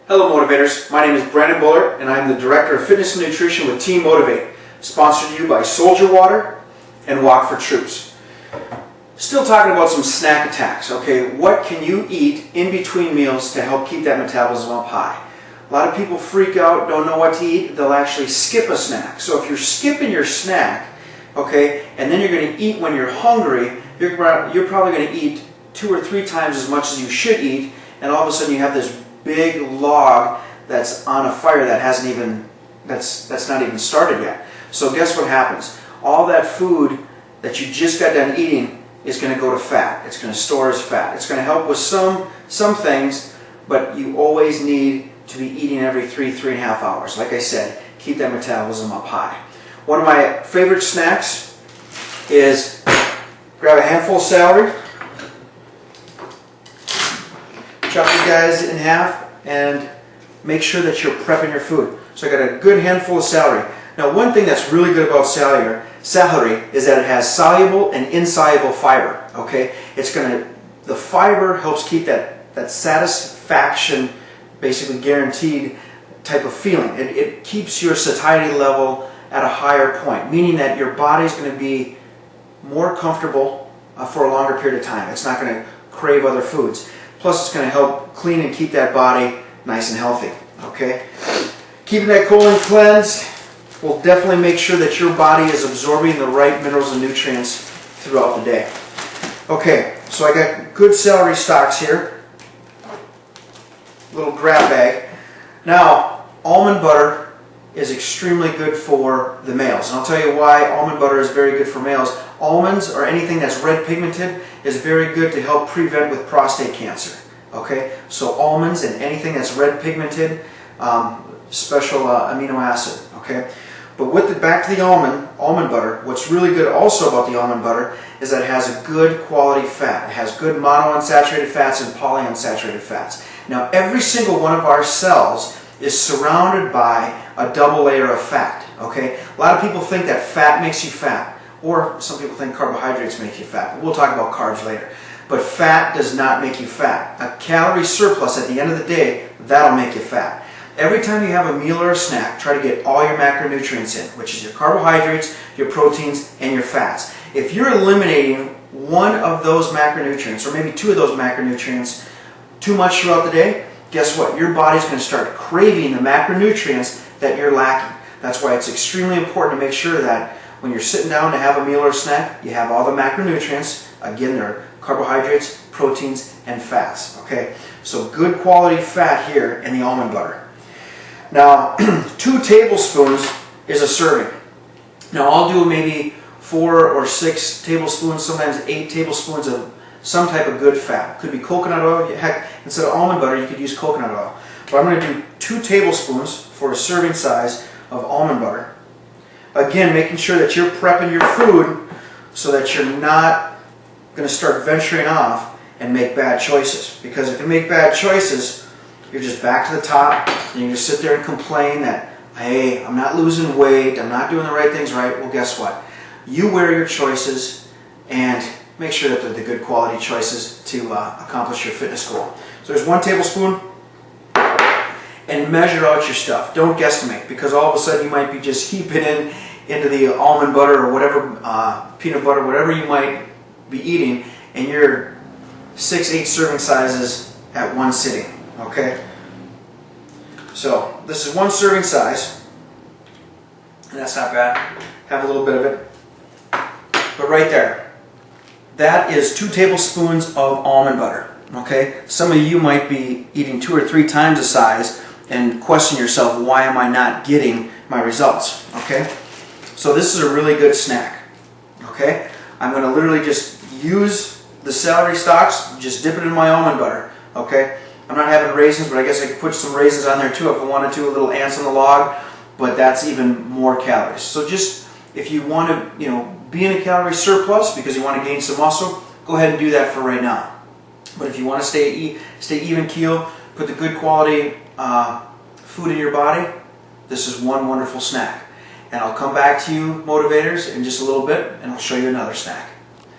Hello Motivators, my name is Bullert and I'm the Director of Fitness and Nutrition with Team Motivate, sponsored to you by Soldier Water and Walk for Troops. Still talking about some snack attacks, okay? What can you eat in between meals to help keep that metabolism up high? A lot of people freak out, don't know what to eat, they'll actually skip a snack. So if you're skipping your snack, okay, and then you're going to eat when you're hungry, you're probably going to eat 2 or 3 times as much as you should eat, and all of a sudden you have this big log that's on a fire that hasn't even, that's not even started yet. So guess what happens? All that food that you just got done eating is going to go to fat. It's going to store as fat. It's going to help with some things, but you always need to be eating every 3.5 hours. Like I said, keep that metabolism up high. One of my favorite snacks is grab a handful of celery, chop these guys in half, and make sure that you're prepping your food. So I got a good handful of celery. Now one thing that's really good about celery is that it has soluble and insoluble fiber. Okay, the fiber helps keep that satisfaction, basically guaranteed type of feeling. It keeps your satiety level at a higher point, meaning that your body's going to be more comfortable for a longer period of time. It's not going to crave other foods. Plus, it's going to help clean and keep that body nice and healthy. Okay, keeping that colon cleansed will definitely make sure that your body is absorbing the right minerals and nutrients throughout the day. Okay, so I got good celery stalks here. Little grab bag. Now, almond butter is extremely good for the males, and I'll tell you why almond butter is very good for males. Almonds, or anything that's red pigmented, is very good to help prevent with prostate cancer. Okay, so almonds and anything that's red pigmented, special amino acid. Okay, but back to the almond butter. What's really good also about the almond butter is that it has a good quality fat. It has good monounsaturated fats and polyunsaturated fats. Now, every single one of our cells is surrounded by a double layer of fat. Okay, a lot of people think that fat makes you fat. Or some people think carbohydrates make you fat, but we'll talk about carbs later. But fat does not make you fat. A calorie surplus at the end of the day, that'll make you fat. Every time you have a meal or a snack, try to get all your macronutrients in, which is your carbohydrates, your proteins, and your fats. If you're eliminating one of those macronutrients, or maybe 2 of those macronutrients, too much throughout the day, guess what? Your body's going to start craving the macronutrients that you're lacking. That's why it's extremely important to make sure that when you're sitting down to have a meal or a snack, you have all the macronutrients. Again, there are carbohydrates, proteins, and fats. Okay, so good quality fat here in the almond butter. Now, 2 tablespoons is a serving. Now, I'll do maybe 4 or 6 tablespoons, sometimes 8 tablespoons of some type of good fat. Could be coconut oil. Heck, instead of almond butter, you could use coconut oil. But I'm going to do 2 tablespoons for a serving size of almond butter. Again, making sure that you're prepping your food so that you're not going to start venturing off and make bad choices. Because if you make bad choices, you're just back to the top and you just sit there and complain that, hey, I'm not losing weight, I'm not doing the right things right. Well, guess what? You wear your choices and make sure that they're the good quality choices to accomplish your fitness goal. So there's 1 tablespoon. And measure out your stuff. Don't guesstimate, because all of a sudden you might be just heaping into the almond butter or whatever, peanut butter, whatever you might be eating, and you're 6-8 serving sizes at one sitting. Okay? So this is 1 serving size, and that's not bad. Have a little bit of it. But right there, that is 2 tablespoons of almond butter. Okay? Some of you might be eating 2 or 3 times the size and question yourself, why am I not getting my results? Okay, so this is a really good snack. Okay, I'm going to literally just use the celery stalks, just dip it in my almond butter. Okay, I'm not having raisins, but I guess I could put some raisins on there too if I wanted to, a little ants on the log, but that's even more calories. So just, if you want to, be in a calorie surplus because you want to gain some muscle, go ahead and do that for right now. But if you want to stay even keel, put the good quality food in your body, this is one wonderful snack. And I'll come back to you, motivators, in just a little bit, and I'll show you another snack.